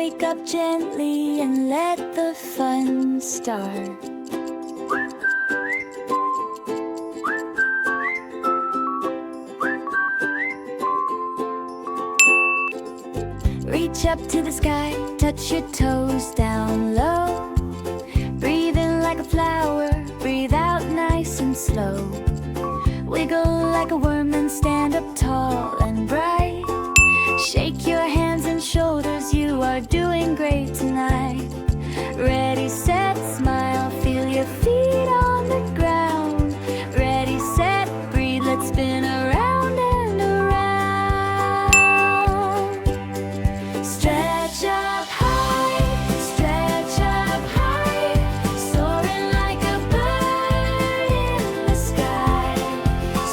wake up gently and let the fun start. Reach up to the sky, touch your toes down low. Breathe in like a flower, breathe out nice and slow. Wiggle like a worm and stand up tall and bright. Shake your hands and shoulders, you are doing great tonight. Ready, set, smile, feel your feet on the ground. Ready, set, breathe, let's spin around and around. Stretch up high, soaring like a bird in the sky.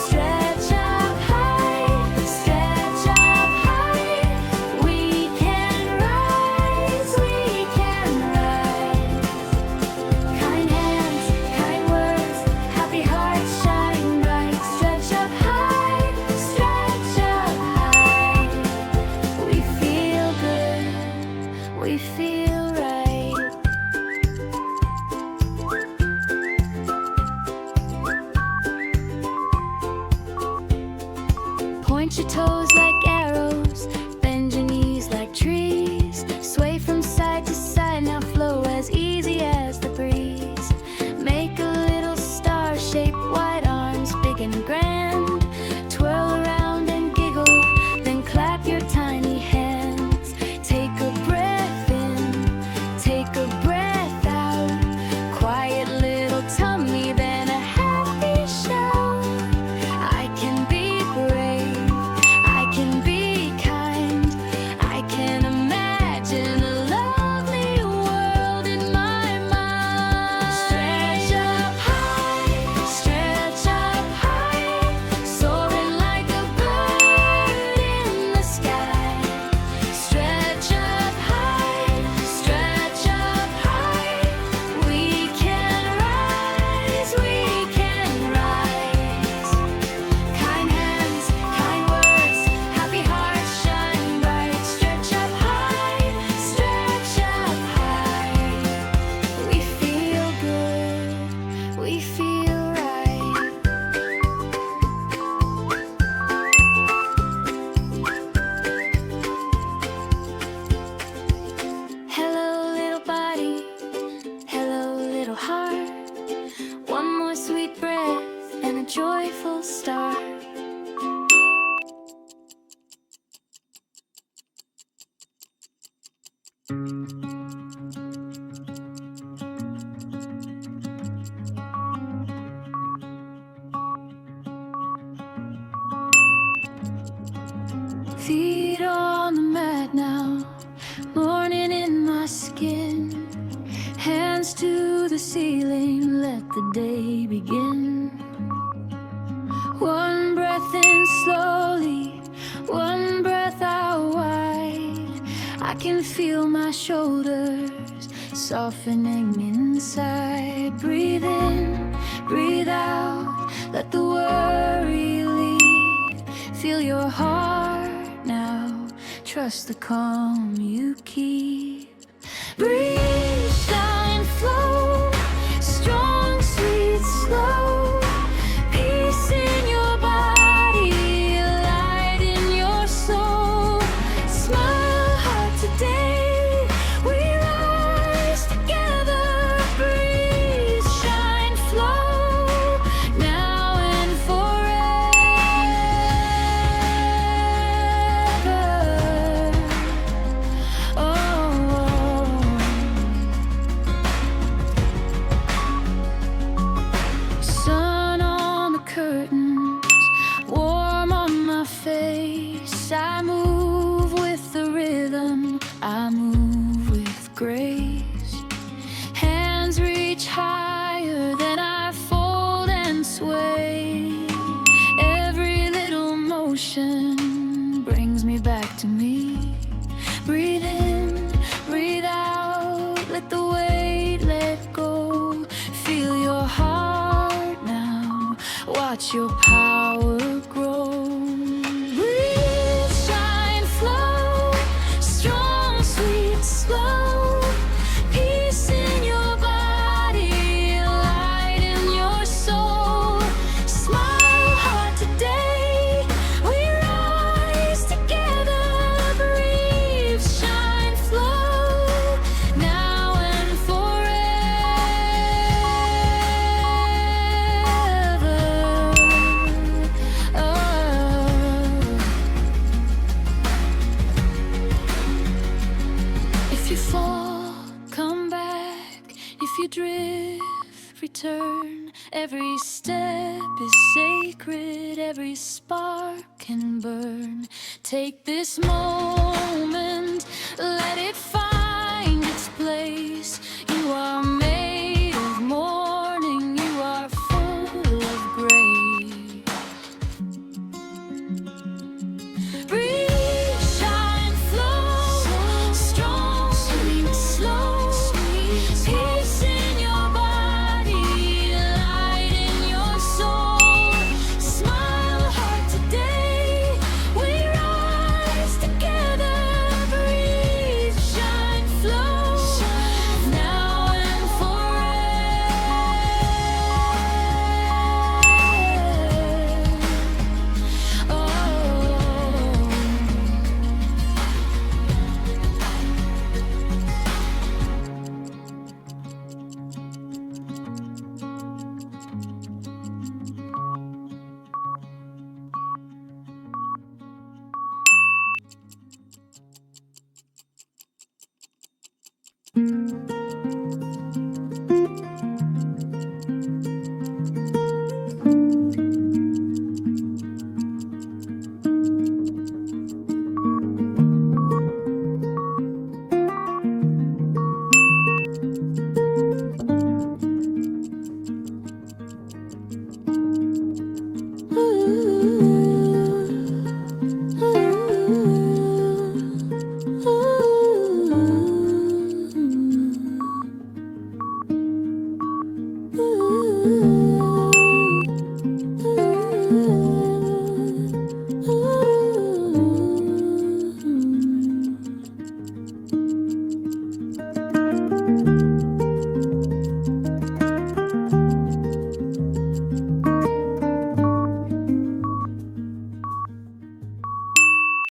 Stretch up high, we can rise, we can rise. Kind hands, kind words, happy hearts shine bright. Stretch up high, we feel good, we feel right. Point your toes like arrows, bend your knees like trees. Sway from side to side, now flow as easy as the breeze. Make a little star shape, wide arms, big and grand. Twirl around and giggle, then clap your tiny hands. Take a breath in, take a breath out. Quiet little tummy, then a happy shout. I can be brave, I can be kind. I can imagine a lovely world in my mind. Stretch up high, soaring like a bird in the sky. Stretch up high, we can rise, we can rise. Kind hands, kind words, happy hearts shine bright. Stretch up high, we feel good, we feel right. Hello little body, hello little heart. One more sweet breath and a joyful start. Feet on the mat now, morning in my skin. Hands to the ceiling, let the day begin. One breath in slowly, one breath out wide. I can feel my shoulders softening inside. Breathe in, breathe out, let the worry leave. Feel your heart now, trust the calm you keep. Breathe, shine, flow, strong, sweet, slow. Peace in your body, light in your soul. Smile hard today, we rise together. Breathe, shine, flow, now and forever. Oh. Sun on the curtains, warm on my face. I move with the rhythm, I move with grace. Hands reach higher, then I fold and sway. Every little motion brings me back to me. Breathe in, breathe out, let the weight let go. Feel your heart now, watch your power grow. Breathe, shine, flow, strong, sweet, slow. you fall, come back. If you drift, return. Every step is sacred, every spark can burn. Take this moment, let it fire.